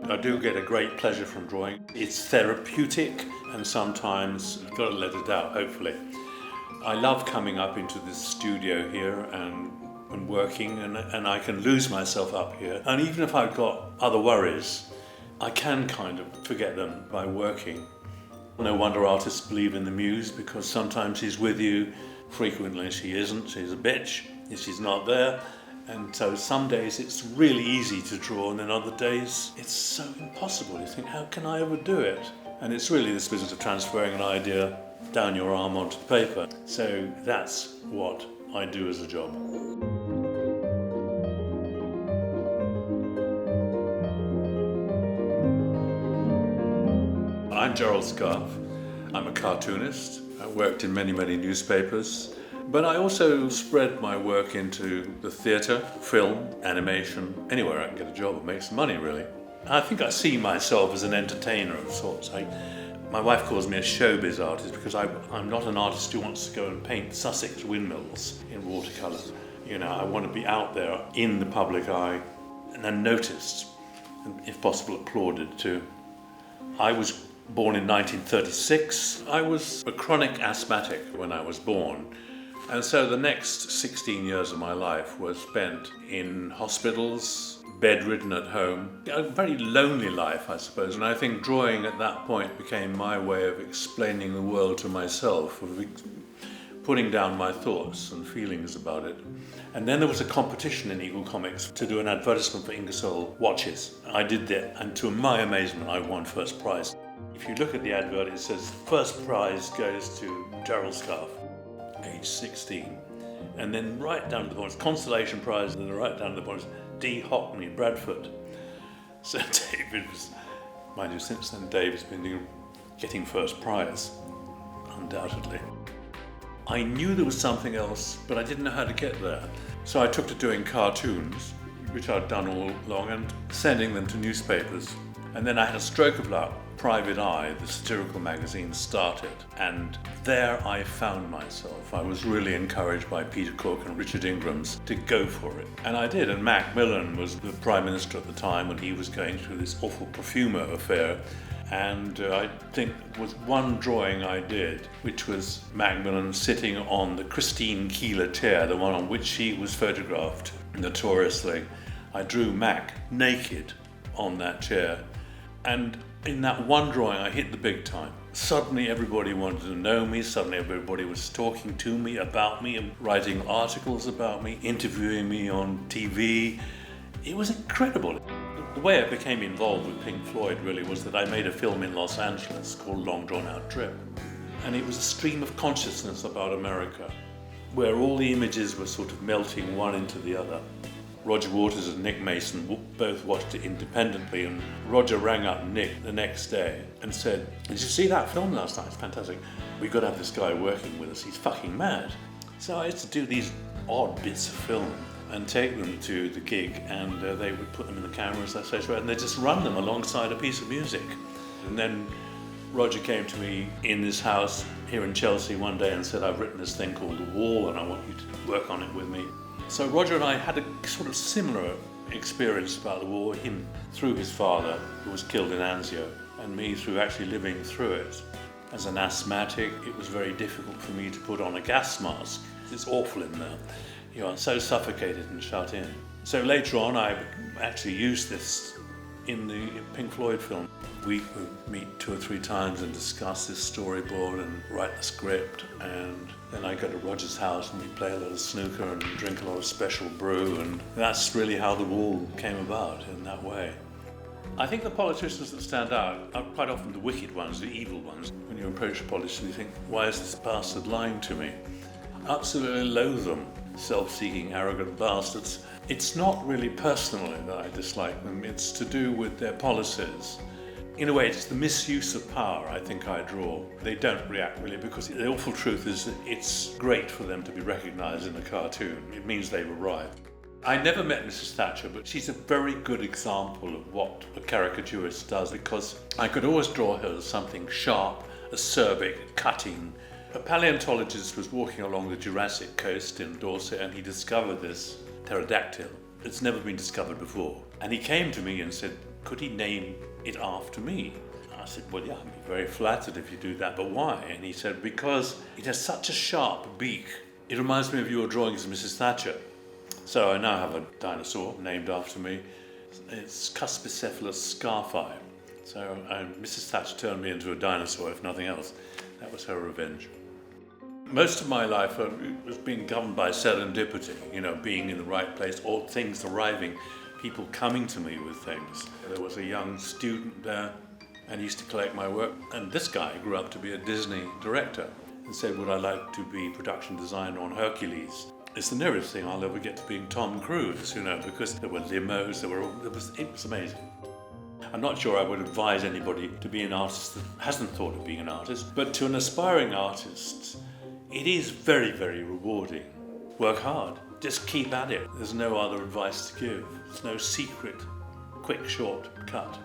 I do get a great pleasure from drawing. It's therapeutic, and sometimes you've got to let it out, hopefully. I love coming up into this studio here and working, and I can lose myself up here. And even if I've got other worries, I can kind of forget them by working. No wonder artists believe in the muse, because sometimes she's with you, frequently she isn't, she's a bitch, she's not there. And so some days it's really easy to draw, and then other days it's so impossible. You think, how can I ever do it? And it's really this business of transferring an idea down your arm onto the paper. So that's what I do as a job. I'm Gerald Scarfe. I'm a cartoonist. I worked in many newspapers. But I also spread my work into the theatre, film, animation, anywhere I can get a job and make some money, really. I think I see myself as an entertainer of sorts. My wife calls me a showbiz artist because I'm not an artist who wants to go and paint Sussex windmills in watercolour. You know, I want to be out there in the public eye and then noticed, and if possible applauded too. I was born in 1936. I was a chronic asthmatic when I was born. And so the next 16 years of my life was spent in hospitals, bedridden at home. A very lonely life, I suppose. And I think drawing at that point became my way of explaining the world to myself, of putting down my thoughts and feelings about it. And then there was a competition in Eagle Comics to do an advertisement for Ingersoll watches. I did that, and to my amazement, I won first prize. If you look at the advert, it says, first prize goes to Gerald Scarfe, age 16. And then right down to the bottom, consolation prize, and then right down to the bottom, D. Hockney, Bradford. So David was, mind you, since then Dave has been getting first prize, undoubtedly. I knew there was something else, but I didn't know how to get there. So I took to doing cartoons, which I'd done all along, and sending them to newspapers. And then I had a stroke of luck. Private Eye, the satirical magazine, started, and there I found myself. I was really encouraged by Peter Cook and Richard Ingrams to go for it, and I did. And Macmillan was the Prime Minister at the time when he was going through this awful perfumer affair, and I think it was one drawing I did, which was Macmillan sitting on the Christine Keeler chair, the one on which she was photographed notoriously. I drew Mac naked on that chair, and in that one drawing, I hit the big time. Suddenly everybody wanted to know me, suddenly everybody was talking to me, about me, and writing articles about me, interviewing me on TV. It was incredible. The way I became involved with Pink Floyd really was that I made a film in Los Angeles called Long Drawn Out Trip. And it was a stream of consciousness about America, where all the images were sort of melting one into the other. Roger Waters and Nick Mason both watched it independently, and Roger rang up Nick the next day and said, "Did you see that film last night? It's fantastic. We've got to have this guy working with us. He's fucking mad." So I used to do these odd bits of film and take them to the gig, and they would put them in the cameras, etc., and they just run them alongside a piece of music. And then Roger came to me in this house here in Chelsea one day and said, "I've written this thing called The Wall, and I want you to work on it with me." So Roger and I had a sort of similar experience about the war, him through his father, who was killed in Anzio, and me through actually living through it. As an asthmatic, it was very difficult for me to put on a gas mask. It's awful in there. You are so suffocated and shut in. So later on, I actually used this in the Pink Floyd film. We would meet 2 or 3 times and discuss this storyboard and write the script, and then I go to Roger's house and we play a lot of snooker and drink a lot of special brew, and that's really how The Wall came about in that way. I think the politicians that stand out are quite often the wicked ones, the evil ones. When you approach a politician, you think, why is this bastard lying to me? Absolutely loathe them, self-seeking, arrogant bastards. It's not really personally that I dislike them, it's to do with their policies. In a way, it's the misuse of power I think I draw. They don't react really, because the awful truth is that it's great for them to be recognised in a cartoon. It means they've arrived. I never met Mrs. Thatcher, but she's a very good example of what a caricaturist does, because I could always draw her as something sharp, acerbic, cutting. A paleontologist was walking along the Jurassic coast in Dorset, and he discovered this pterodactyl. It's never been discovered before. And he came to me and said, could he name it after me? I said, well, yeah, I'd be very flattered if you do that, but why? And he said, because it has such a sharp beak. It reminds me of your drawings of Mrs. Thatcher. So I now have a dinosaur named after me. It's Cuspicephalus scarfe. So Mrs. Thatcher turned me into a dinosaur, if nothing else. That was her revenge. Most of my life was being governed by serendipity, being in the right place, or things arriving, people coming to me with things. There was a young student there, and he used to collect my work. And this guy grew up to be a Disney director and said, would I like to be production designer on Hercules? It's the nearest thing I'll ever get to being Tom Cruise, because there were limos, it was amazing. I'm not sure I would advise anybody to be an artist that hasn't thought of being an artist, but to an aspiring artist, it is very, very rewarding. Work hard, just keep at it. There's no other advice to give. There's no secret, quick, short cut.